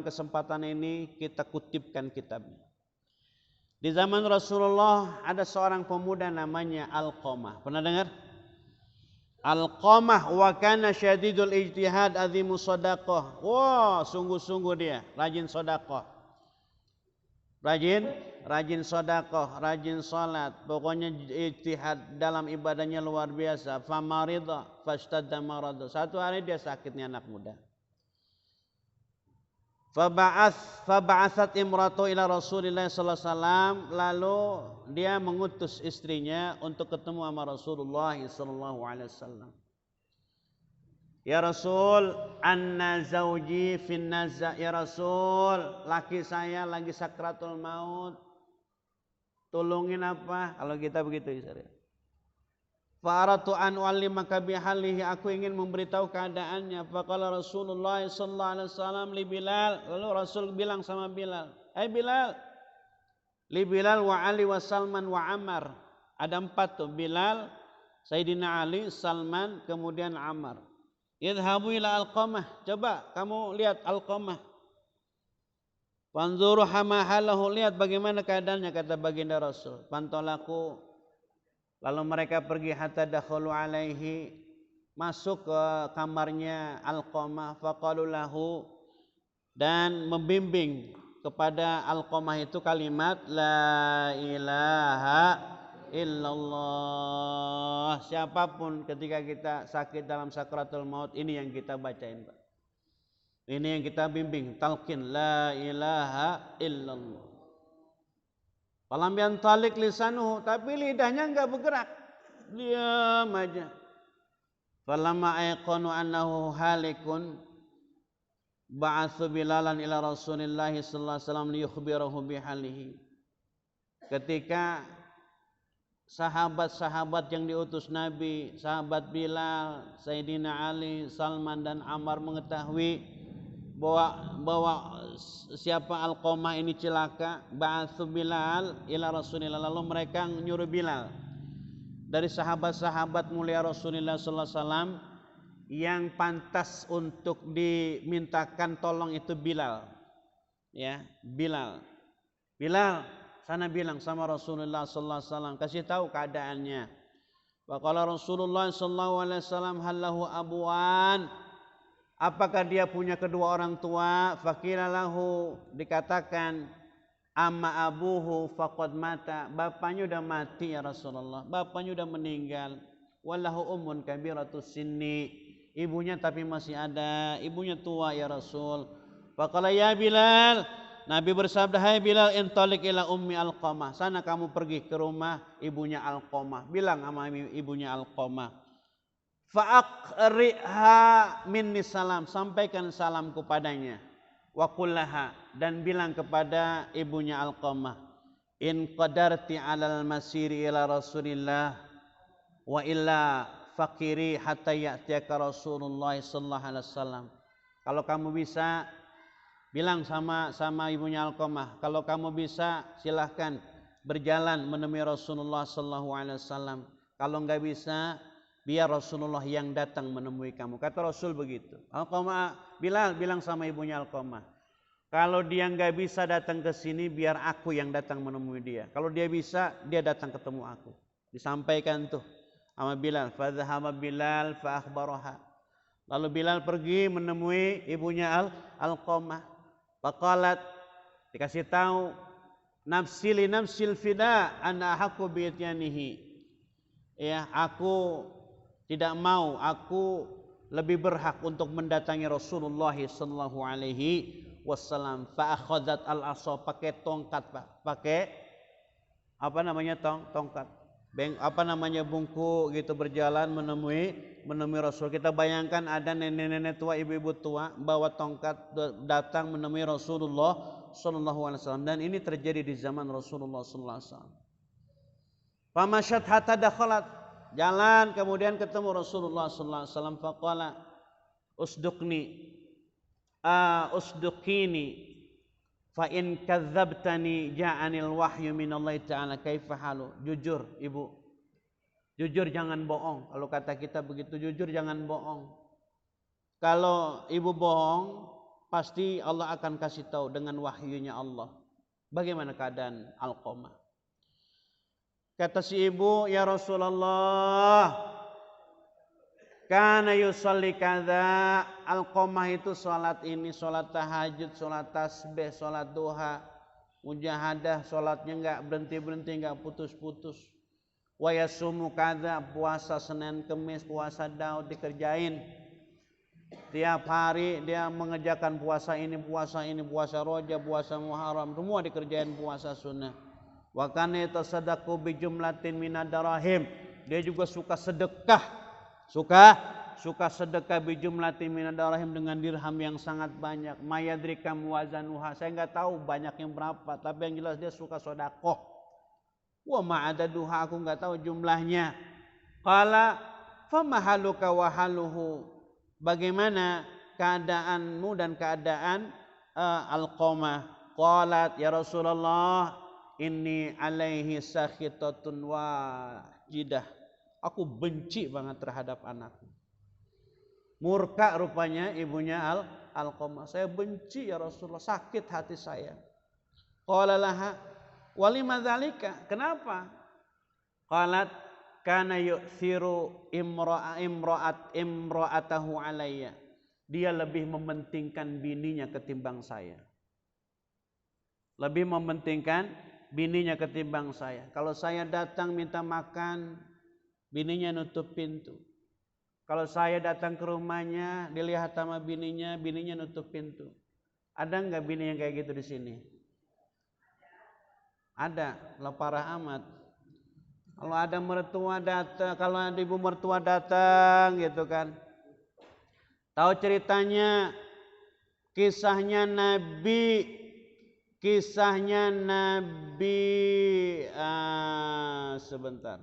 kesempatan ini kita kutipkan kitabnya. Di zaman Rasulullah ada seorang pemuda namanya Alqamah. Pernah dengar? Alqamah wa kana syadidul ijtihad azimus sadaqah. Wah, sungguh-sungguh dia rajin sedekah. Rajin sedekah, rajin salat. Pokoknya ijtihad dalam ibadahnya luar biasa. Famarida fashtadda marada. Satu hari dia sakitnya anak muda. Faba'atsat imratu ila Rasulillah sallallahu alaihi wasallam, lalu dia mengutus istrinya untuk ketemu sama Rasulullah sallallahu alaihi wasallam. Ya Rasul, anna zauji fin naza. Ya Rasul, laki saya lagi sakratul maut. Tolongin apa? Kalau kita begitu ya. Fa'aratu an u'allimaka bihalihi, aku ingin memberitahu keadaannya. Faqala Rasulullah sallallahu alaihi wasallam li Bilal, lalu Rasul bilang sama Bilal, Bilal, li Bilal wa Ali wa Salman wa Ammar. Ada 4 tuh, Bilal, Sayyidina Ali, Salman, kemudian Ammar. Idhabu ila Alqamah, coba kamu lihat Alqamah. Fanzuru hamahalahu, lihat bagaimana keadaannya, kata baginda Rasul. Pantolaku. Lalu mereka pergi hatta dakhalu alaihi, masuk ke kamarnya Alqamah. Faqalu lahu, dan membimbing kepada Alqamah itu kalimat la ilaha illallah. Siapapun ketika kita sakit dalam sakratul maut, ini yang kita bacain, Pak. Ini yang kita bimbing, talqin la ilaha illallah. Falam yantalik lisanuhu, tapi lidahnya enggak bergerak, diam aja. Falamma ayqanu annahu halikun ba'atsu Bilalan ila Rasulillah sallallahu alaihi wasallam liyukhbirahu bihalihi. Ketika sahabat-sahabat yang diutus Nabi, sahabat Bilal, Sayyidina Ali, Salman dan Ammar mengetahui bahwa siapa Alqamah ini celaka, ba'atsu Bilal ila Rasulillah, lalu mereka menyuruh Bilal dari sahabat-sahabat mulia Rasulullah sallallahu alaihi wasallam yang pantas untuk dimintakan tolong itu Bilal. Ya, Bilal, sana bilang sama Rasulullah sallallahu alaihi wasallam, kasih tahu keadaannya. Faqala Rasulullah sallallahu alaihi wasallam, hallahu abuan, apakah dia punya kedua orang tua? Faqila lahu, dikatakan amma abuhu faqad mata, bapaknya udah mati ya Rasulullah, bapaknya udah meninggal. Wallahu ummun kabiratus sinni, ibunya tapi masih ada, ibunya tua ya Rasul. Faqala ya Bilal, Nabi bersabda, hai Bilal, intalik ila ummi Alqamah, sana kamu pergi ke rumah ibunya Alqamah, bilang sama ibunya Alqamah, fa'aqriha minni salam, sampaikan salamku padanya. Wa qullaha, dan bilang kepada ibunya Alqamah, in qadarti alal masiri ila Rasulillah wa illa fakiri hatta ya'tiyaka Rasulullah sallallahu alaihi wasallam. Kalau kamu bisa, bilang sama ibunya Alqamah, kalau kamu bisa silahkan berjalan menemui Rasulullah sallallahu alaihi wasallam. Kalau enggak bisa, biar Rasulullah yang datang menemui kamu. Kata Rasul begitu. Alqamah, Bilal bilang sama ibunya Alqamah, kalau dia enggak bisa datang ke sini, biar aku yang datang menemui dia. Kalau dia bisa, dia datang ketemu aku. Disampaikan tuh sama Bilal. Fadhahaba Bilal fa akhbaraha. Lalu Bilal pergi menemui ibunya Alqamah. Faqalat, dikasih tahu, nafsi li nafsil fida ana haqqu bi ityanihi. Ya, aku tidak mau, aku lebih berhak untuk mendatangi Rasulullah sallallahu alaihi wasallam. Fa akhadhat al-asa, pakai tongkat, Pak. Pakai apa namanya tongkat. Bungku gitu, berjalan menemui Rasul. Kita bayangkan ada nenek-nenek tua, ibu-ibu tua bawa tongkat datang menemui Rasulullah sallallahu alaihi wasallam, dan ini terjadi di zaman Rasulullah sallallahu alaihi wasallam. Famasyat hatta dakhalat, jalan kemudian ketemu Rasulullah sallallahu alaihi wasallam. Faqala usduqini fa in kadzabtani ja'anil wahyu minallahi ta'ala kaifa halu. Jujur ibu, jujur jangan bohong. Kalau kata kita begitu, jujur jangan bohong. Kalau ibu bohong, pasti Allah akan kasih tahu dengan wahyunya Allah bagaimana keadaan Alqamah. Kata si ibu, ya Rasulullah, kana yusalli kadza. Alqamah itu salat ini, salat tahajud, salat tasbih, salat duha, mujahadah, salatnya enggak berhenti-berhenti, enggak putus-putus. Wa yasumu kadza, puasa Senin Kamis, puasa Daud dikerjain. Tiap hari dia mengerjakan puasa ini, puasa Rajab, puasa Muharram, semua dikerjain puasa sunnah. Wa kana yatasaddaqu bi jumlatin minad darahim. Dia juga suka sedekah. Suka sedekah bi jumlatin minad darahim dengan dirham yang sangat banyak. Mayadrika muwazanuha. Saya enggak tahu banyaknya berapa, tapi yang jelas dia suka sedekah. Wa ma'adaduha, aku enggak tahu jumlahnya. Qala famahaluka wa haluhu. Bagaimana keadaanmu dan keadaan Alqamah? Qalat, ya Rasulullah, inni alaihi sakhitatun wajidah. Aku benci banget terhadap anakku. Murka rupanya ibunya Alqamah. Saya benci ya Rasulullah, sakit hati saya. Qala laha, walima dzalika? Kenapa? Qalat, kana yu'thiru imra'atahu alayya. Dia lebih mementingkan bininya ketimbang saya. Lebih mementingkan bininya ketimbang saya. Kalau saya datang minta makan, bininya nutup pintu. Kalau saya datang ke rumahnya, dilihat sama bininya nutup pintu. Ada enggak bini yang kayak gitu di sini? Ada, lo parah amat. Kalau ada mertua datang, kalau ada ibu mertua datang gitu kan. Tahu ceritanya, kisahnya Nabi sebentar.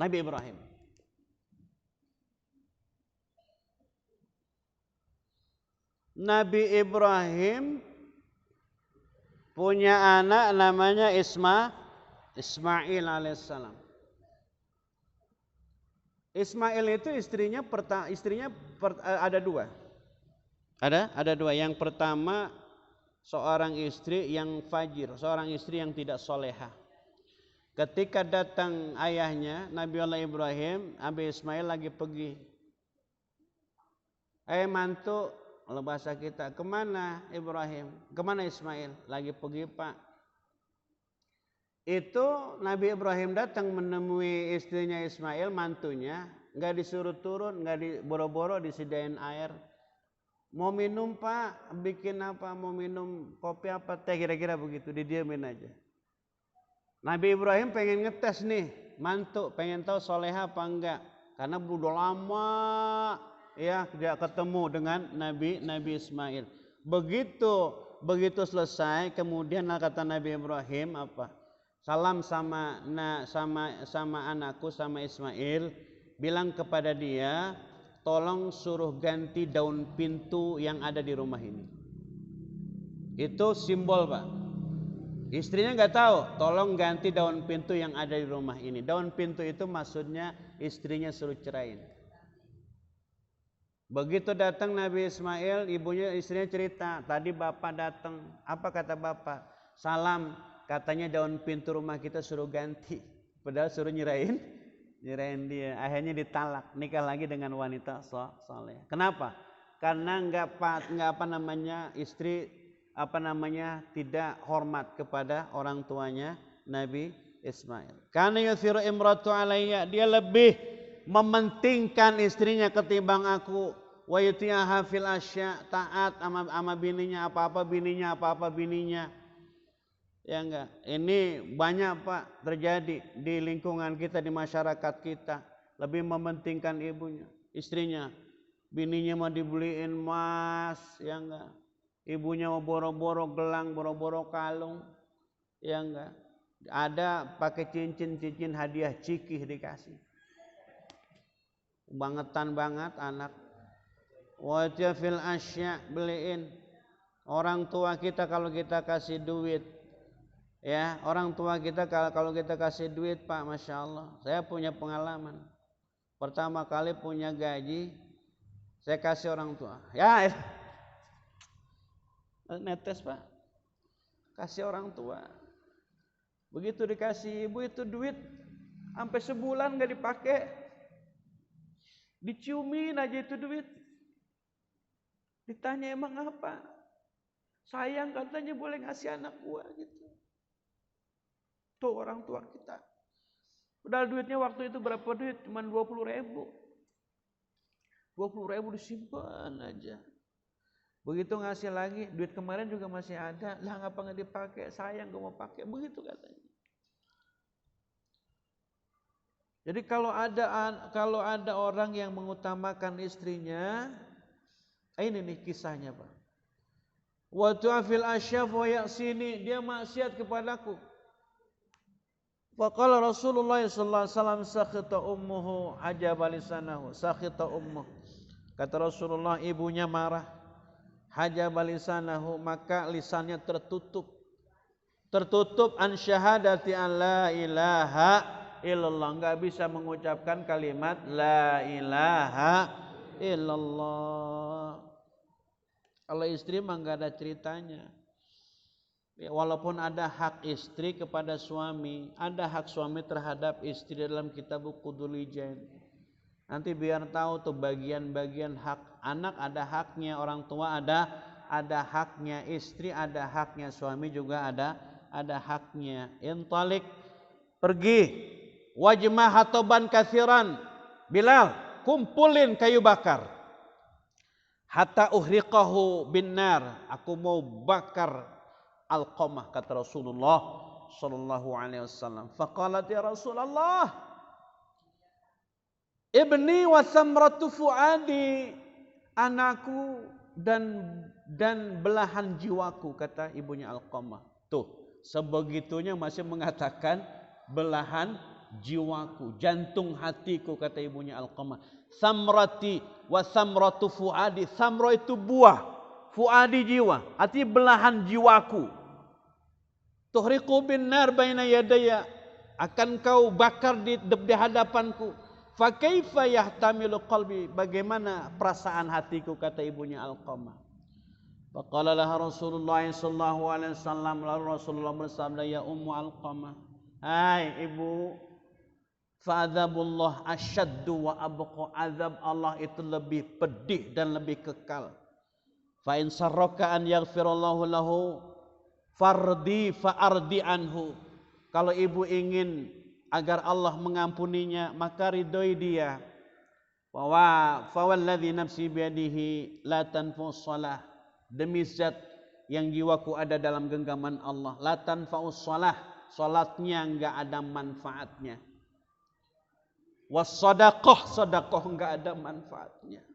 Nabi Ibrahim. Nabi Ibrahim punya anak namanya Ismail alaihissalam. Ismail itu istrinya ada dua. Ada dua. Yang pertama seorang istri yang fajir, seorang istri yang tidak solehah. Ketika datang ayahnya Nabi Allah Ibrahim, Nabi Ismail lagi pergi. Mantu, kalau bahasa kita, kemana Ibrahim? Kemana Ismail? Lagi pergi pak. Itu Nabi Ibrahim datang menemui istrinya Ismail, mantunya, nggak disuruh turun, nggak boro-boro disediain air. Mau minum pak, bikin apa? Mau minum kopi apa teh, kira-kira begitu, didiamin aja. Nabi Ibrahim pengen ngetes nih, mantu, pengen tahu soleha apa enggak, karena udah lama ya tidak ketemu dengan Nabi Ismail. Begitu selesai, kemudian kata Nabi Ibrahim apa? Salam sama anakku, sama Ismail, bilang kepada dia, tolong suruh ganti daun pintu yang ada di rumah ini. Itu simbol pak. Istrinya nggak tahu, tolong ganti daun pintu yang ada di rumah ini. Daun pintu itu maksudnya istrinya suruh cerain. Begitu datang Nabi Ismail, istrinya cerita, tadi bapak datang, apa kata bapak? Salam, katanya daun pintu rumah kita suruh ganti, padahal suruh nyerahin dia. Akhirnya ditalak, nikah lagi dengan wanita soleh. Kenapa? Karena istri tidak hormat kepada orang tuanya Nabi Ismail. Karena yuthiru imratu alayya, dia lebih mementingkan istrinya ketimbang aku. Wa yuti'aha fil asya, taat sama bininya, apa-apa bininya. Ya enggak? Ini banyak pak terjadi di lingkungan kita, di masyarakat kita. Lebih mementingkan istrinya. Bininya mau dibeliin emas, ya enggak? Ibunya mau boro-boro gelang, boro-boro kalung, ya enggak? Ada pakai cincin hadiah cikih dikasih. Bangetan banget anak. Wajah fil asya, beliin. Orang tua kita kalau kita kasih duit, ya, orang tua kita kalau kita kasih duit pak, masya Allah, saya punya pengalaman. Pertama kali punya gaji, Saya kasih orang tua. Ya, netes Pak. Kasih orang tua. Begitu dikasih ibu itu duit, sampai sebulan nggak dipakai. Diciumin aja itu duit. Ditanya emang apa? Sayang katanya boleh ngasih anak gua gitu. Tuh orang tua kita. Padahal duitnya waktu itu berapa duit? Cuman 20.000. 20.000 disimpan aja. Begitu ngasih lagi, duit kemarin juga masih ada. Lah ngapa nggak dipakai? Sayang gue mau pakai. Begitu katanya. Jadi kalau ada orang yang mengutamakan istrinya, ini nih kisahnya Pak. Wa tu'afil asyaf wa ya'sini, dia maksiat kepadaku. Wa qala Rasulullah sallallahu alaihi wasallam sakhita ummuhu hajaba lisanahu, sakhita ummuh. Kata Rasulullah, ibunya marah, hajaba lisanahu, maka lisannya tertutup. Tertutup an syahadati an la ilaha illallah, enggak bisa mengucapkan kalimat la ilaha illallah. Kalau istri mah enggak ada ceritanya. Ya, walaupun ada hak istri kepada suami, ada hak suami terhadap istri dalam kitab Qudul Ijain. Nanti biar tahu tuh bagian-bagian hak anak ada haknya, orang tua ada haknya, istri ada haknya, suami juga ada haknya. Intalik, pergi, wajmah hatoban kathiran, Bilal kumpulin kayu bakar, hatta uhriqahu bin nar, aku mau bakar Alqamah, kata Rasulullah sallallahu alaihi wasallam. Faqalat ya Rasulullah, ibni wa samratu fuadi, anakku dan belahan jiwaku, kata ibunya Alqamah. Tuh, sebegitunya masih mengatakan belahan jiwaku, jantung hatiku, kata ibunya Alqamah. Samrati wa samratu fuadi, samro itu buah, fuadi jiwa, artinya belahan jiwaku. Tuhriqu bin nar baina yadaya, akan kau bakar di hadapanku. Fa kaifa yahtamilu qalbi, bagaimana perasaan hatiku, kata ibunya Alqamah. Faqala laha Rasulullah sallallahu alaihi wasallam, lalu Rasulullah bersabda, ya ummu Alqamah, hai ibu, fa'adzabullah asyaddu wa abqa, azab Allah itu lebih pedih dan lebih kekal. Fa in sarraka an yaghfirallahu lahu fardi fa'ardi anhu, kalau ibu ingin agar Allah mengampuninya, maka ridhoi dia. Wa fawalladzi nafsi biyadihi la tanfa'us shalah, demi zat yang jiwaku ada dalam genggaman Allah, la tanfa'us shalah, salatnya enggak ada manfaatnya. Was sadaqah, sedekah enggak ada manfaatnya.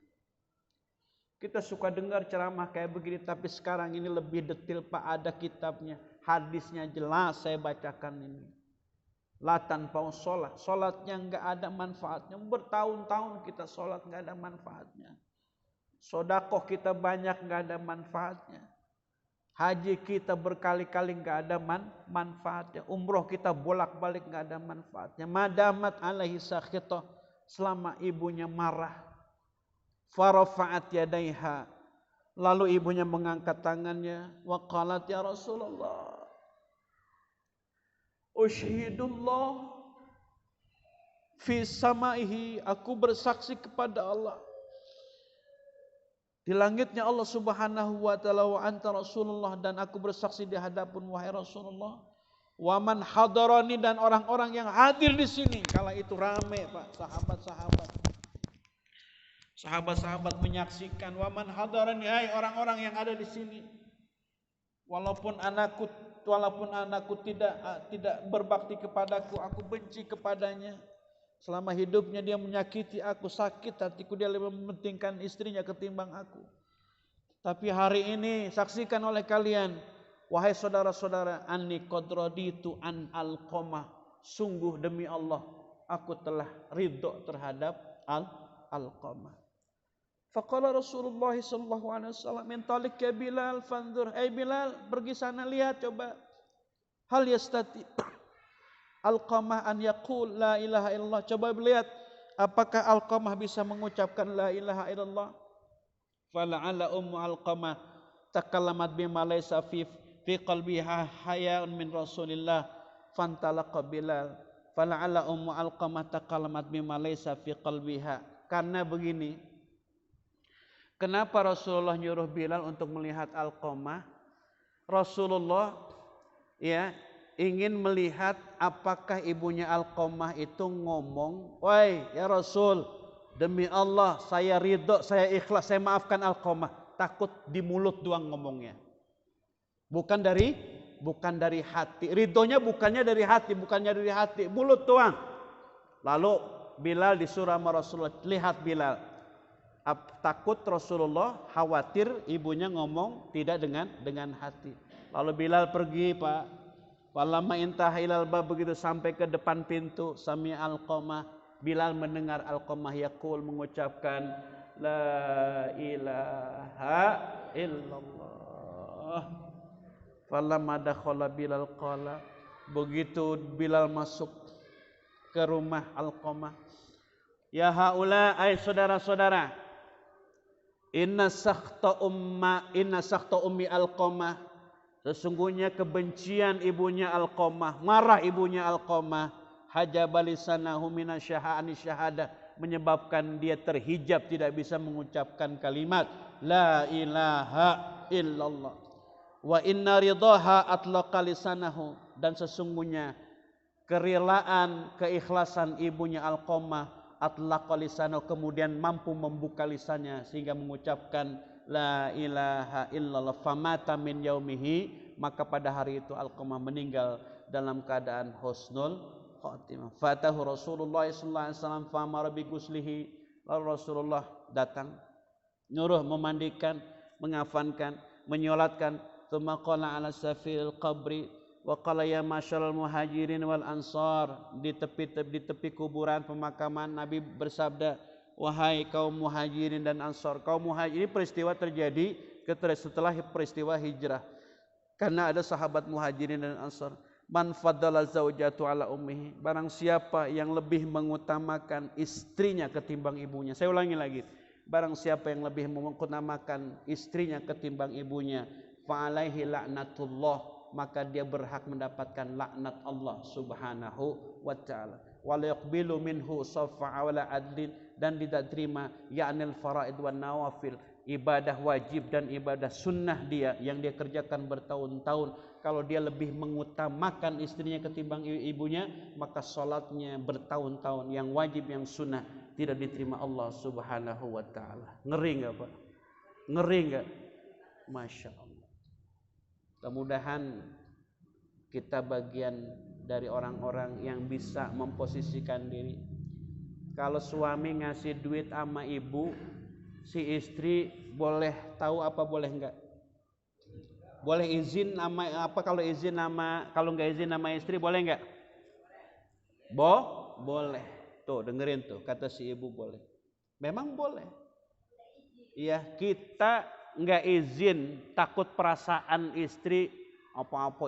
Kita suka dengar ceramah kayak begini, tapi sekarang ini lebih detail Pak, ada kitabnya, hadisnya jelas saya bacakan ini. La tanfa'us shalah, salatnya enggak ada manfaatnya. Bertahun-tahun kita salat enggak ada manfaatnya. Sedekah kita banyak enggak ada manfaatnya. Haji kita berkali-kali enggak ada manfaatnya. Umroh kita bolak-balik enggak ada manfaatnya. Madamat alaihi sakhitah, selama ibunya marah. Farafa'at yadaiha, lalu ibunya mengangkat tangannya. Wa qalat ya Rasulullah, usyhidullah fi samaihi, aku bersaksi kepada Allah di langitnya Allah subhanahu wa ta'ala, wa anta Rasulullah, dan aku bersaksi di hadapan wahai Rasulullah, wa man hadarani, dan orang-orang yang hadir di sini. Kala itu rame Pak, sahabat-sahabat menyaksikan. Wa man hadarani, hai orang-orang yang ada di sini. Walaupun anakku tidak berbakti kepadaku, aku benci kepadanya. Selama hidupnya dia menyakiti aku, sakit hatiku, dia lebih mementingkan istrinya ketimbang aku. Tapi hari ini saksikan oleh kalian, wahai saudara-saudara, anni qad raditu an Alqamah, sungguh demi Allah aku telah ridho terhadap Alqamah. Faqala Rasulullah sallallahu alaihi wasallam, intalik ya Bilal fanzur, Bilal pergi sana lihat coba, hal yastati Alqamah an yaqul la ilaha illallah, coba lihat apakah Alqamah bisa mengucapkan la ilaha illallah. fala'alla ummu Alqamah takallamat bima laysa fi qalbiha haya'un min Rasulillah fantalaqa Bilal fala'alla ummu Alqamah takallamat bima laysa fi qalbiha. Karena begini, kenapa Rasulullah nyuruh Bilal untuk melihat Alqamah? Rasulullah ya ingin melihat apakah ibunya Alqamah itu ngomong, "Woi ya Rasul, demi Allah saya ridho, saya ikhlas, saya maafkan Alqamah." Takut di mulut doang ngomongnya. Bukan dari hati. Ridhonya bukannya dari hati, mulut doang. Lalu Bilal disuruh sama Rasulullah, lihat Bilal. Takut Rasulullah khawatir ibunya ngomong tidak dengan hati. Lalu Bilal pergi, Pak. Walamma intaha ilal bab, begitu sampai ke depan pintu, sami Alqamah, Bilal mendengar Alqamah yaqul mengucapkan la ilaha illallah. Falamma dakhala Bilal qala, begitu Bilal masuk ke rumah Alqamah, ya haula, ay saudara-saudara, inna sakhta ummi Alqamah, sesungguhnya kebencian ibunya Alqamah, marah ibunya Alqamah, hajabalisanahu minasyahani syahadah, menyebabkan dia terhijab tidak bisa mengucapkan kalimat la ilaha illallah. Wa inna ridaha atlaqa lisanahu, dan sesungguhnya kerelaan, keikhlasan ibunya Alqamah atlaqa lisanahu, kemudian mampu membuka lisannya sehingga mengucapkan la ilaha illallah. Famata min yaumihi, maka pada hari itu Alqamah meninggal dalam keadaan husnul khatimah. Fatahu Rasulullah sallallahu alaihi wasallam famara bi ghuslihi, lalu Rasulullah datang nyuruh memandikan, mengafankan, menyolatkan. Tsumma qala ala safil qabri wa qala ya masyarul muhajirin wal ansar, di tepi kuburan pemakaman Nabi bersabda, wahai kaum muhajirin dan ansar. Kaum muhajirin peristiwa terjadi setelah peristiwa hijrah, karena ada sahabat muhajirin dan ansar. Man faddala zaujatu ala ummihi, barang siapa yang lebih mengutamakan istrinya ketimbang ibunya. Saya ulangi lagi, barang siapa yang lebih mengutamakan istrinya ketimbang ibunya, fa alaihi la'natullah, maka dia berhak mendapatkan laknat Allah subhanahu wa ta'ala. Wa la yaqbilu minhu safa'a wala adlin, dan tidak terima ya'nil faraid wan nawafil, ibadah wajib dan ibadah sunnah dia yang dia kerjakan bertahun-tahun. Kalau dia lebih mengutamakan istrinya ketimbang ibunya, maka salatnya bertahun-tahun yang wajib yang sunnah tidak diterima Allah subhanahu wa ta'ala. Ngeri enggak, Pak? Ngeri enggak? Masya Allah. Mudah-mudahan kita bagian dari orang-orang yang bisa memposisikan diri. Kalau suami ngasih duit sama ibu, si istri boleh tahu apa boleh enggak? Boleh izin sama apa? Kalau izin sama, kalau enggak izin sama istri boleh enggak? Boleh. Tuh dengerin tuh, kata si ibu boleh. Memang boleh. Iya, kita enggak izin, takut perasaan istri apa-apa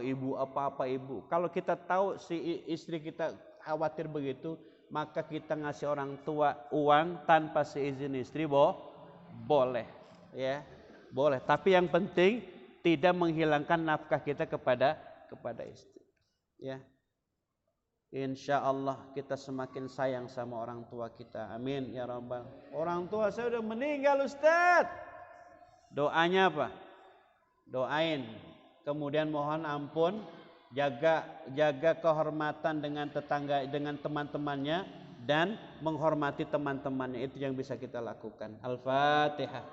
ibu. Kalau kita tahu si istri kita khawatir begitu, maka kita ngasih orang tua uang tanpa seizin istri boleh, ya, boleh. Tapi yang penting tidak menghilangkan nafkah kita kepada istri, ya. Insya Allah kita semakin sayang sama orang tua kita. Amin ya rabbal. Orang tua saya udah meninggal, Ustaz. Doanya apa? Doain. Kemudian mohon ampun, jaga kehormatan dengan tetangga, dengan teman-temannya, dan menghormati teman-temannya. Itu yang bisa kita lakukan. Al-Fatihah.